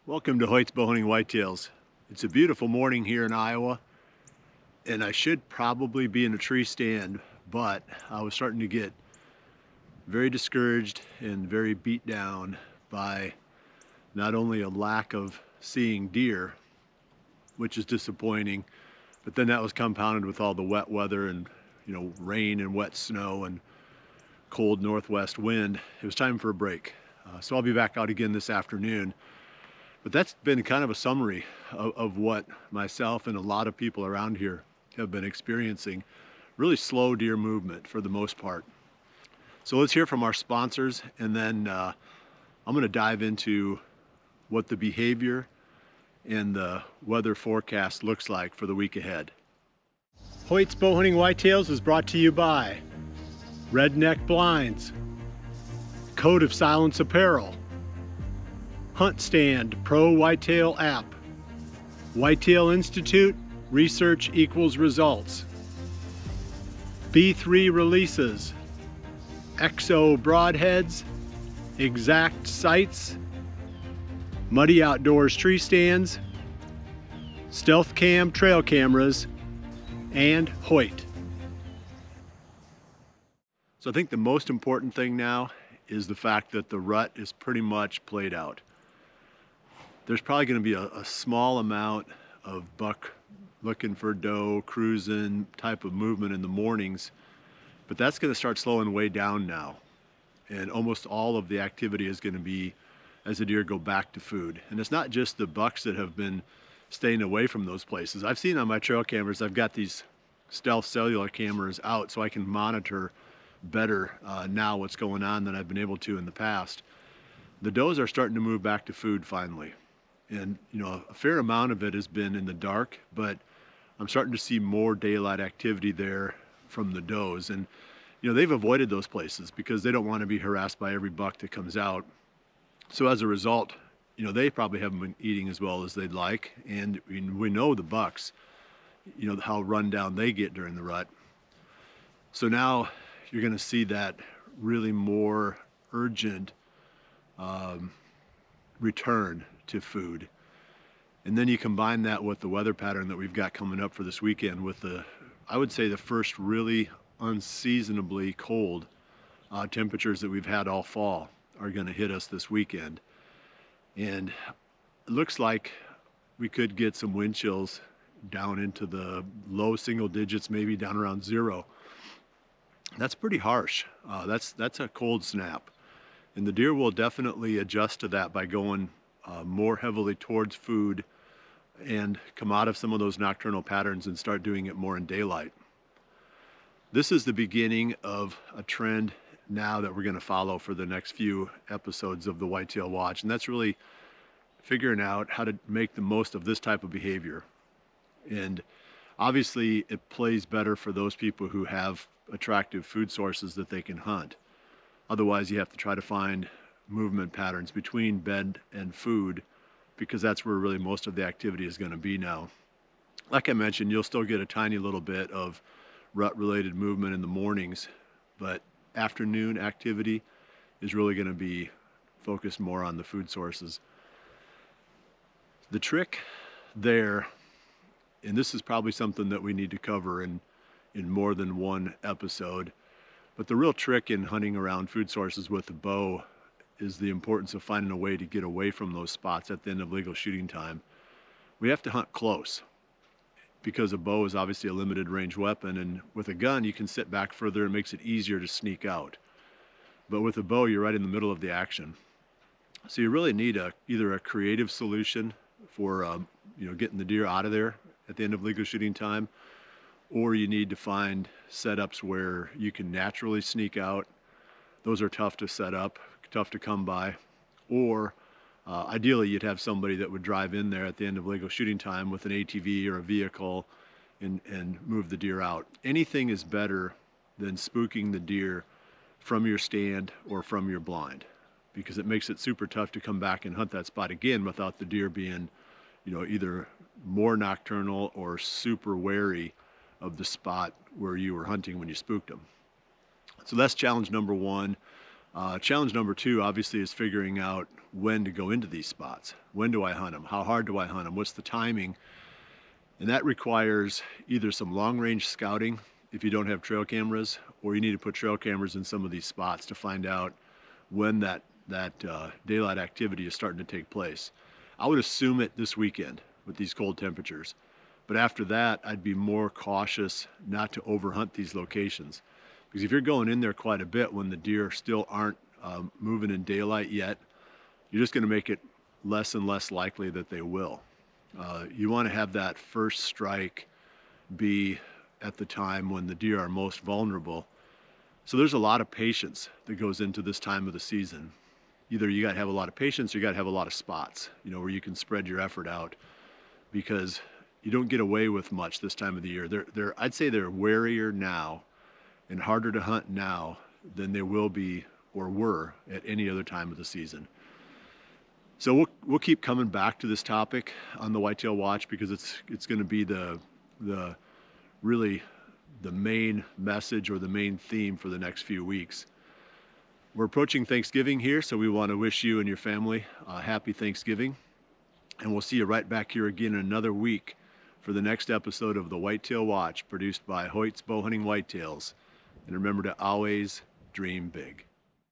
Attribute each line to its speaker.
Speaker 1: Welcome to Hoyt's Bowhunting Whitetails. It's a beautiful morning here in Iowa, and I should probably be in a tree stand, but I was starting to get very discouraged and very beat down by not only a lack of seeing deer, which is disappointing, but then that was compounded with all the wet weather and rain and wet snow and cold northwest wind. It was time for a break. So I'll be back out again this afternoon. But that's been kind of a summary of what myself and a lot of people around here have been experiencing. Really slow deer movement for the most part. So let's hear from our sponsors, and then I'm going to dive into what the behavior and the weather forecast looks like for the week ahead. Hoyt's Bowhunting Whitetails is brought to you by Redneck Blinds, Code of Silence Apparel, Hunt Stand Pro Whitetail app, Whitetail Institute, research equals results, B3 releases, XO broadheads, exact sights, Muddy Outdoors tree stands, Stealth Cam trail cameras, and Hoyt. So I think the most important thing now is the fact that the rut is pretty much played out. There's probably going to be a small amount of buck looking for doe, cruising type of movement in the mornings, but that's going to start slowing way down now. And almost all of the activity is going to be as the deer go back to food. And it's not just the bucks that have been staying away from those places. I've seen on my trail cameras, I've got these stealth cellular cameras out so I can monitor better now what's going on than I've been able to in the past. The does are starting to move back to food finally. And a fair amount of it has been in the dark, but I'm starting to see more daylight activity there from the does. And they've avoided those places because they don't want to be harassed by every buck that comes out. So as a result, they probably haven't been eating as well as they'd like. And we know the bucks, how run down they get during the rut. So now you're going to see that really more urgent return to food. And then you combine that with the weather pattern that we've got coming up for this weekend with I would say the first really unseasonably cold temperatures that we've had all fall are going to hit us this weekend. And it looks like we could get some wind chills down into the low single digits, maybe down around 0. That's pretty harsh. That's a cold snap. And the deer will definitely adjust to that by going more heavily towards food and come out of some of those nocturnal patterns and start doing it more in daylight. This is the beginning of a trend now that we're going to follow for the next few episodes of the Whitetail Watch, and that's really figuring out how to make the most of this type of behavior. And obviously it plays better for those people who have attractive food sources that they can hunt. Otherwise, you have to try to find movement patterns between bed and food, because that's where really most of the activity is going to be now. Like I mentioned, you'll still get a tiny little bit of rut-related movement in the mornings, but afternoon activity is really going to be focused more on the food sources. The trick there, and this is probably something that we need to cover in more than one episode, but the real trick in hunting around food sources with the bow is the importance of finding a way to get away from those spots at the end of legal shooting time. We have to hunt close because a bow is obviously a limited range weapon, and with a gun you can sit back further and it makes it easier to sneak out. But with a bow, you're right in the middle of the action. So you really need either a creative solution for getting the deer out of there at the end of legal shooting time, or you need to find setups where you can naturally sneak out. Those are tough to set up, tough to come by. Or ideally you'd have somebody that would drive in there at the end of legal shooting time with an ATV or a vehicle and move the deer out. Anything is better than spooking the deer from your stand or from your blind, because it makes it super tough to come back and hunt that spot again without the deer being either more nocturnal or super wary of the spot where you were hunting when you spooked them. So that's challenge number one. Challenge number 2 obviously is figuring out when to go into these spots. When do I hunt them? How hard do I hunt them? What's the timing? And that requires either some long-range scouting if you don't have trail cameras, or you need to put trail cameras in some of these spots to find out when that daylight activity is starting to take place. I would assume it this weekend with these cold temperatures. But after that, I'd be more cautious not to overhunt these locations. Because if you're going in there quite a bit when the deer still aren't moving in daylight yet, you're just going to make it less and less likely that they will. You want to have that first strike be at the time when the deer are most vulnerable. So there's a lot of patience that goes into this time of the season. Either you got to have a lot of patience or you got to have a lot of spots, where you can spread your effort out, because you don't get away with much this time of the year. I'd say they're warier now and harder to hunt now than they will be or were at any other time of the season. So we'll keep coming back to this topic on the Whitetail Watch, because it's going to be the really the main message or the main theme for the next few weeks. We're approaching Thanksgiving here, so we want to wish you and your family a happy Thanksgiving, and we'll see you right back here again in another week for the next episode of the Whitetail Watch, produced by Hoyt's Bow Hunting Whitetails. And remember to always dream big.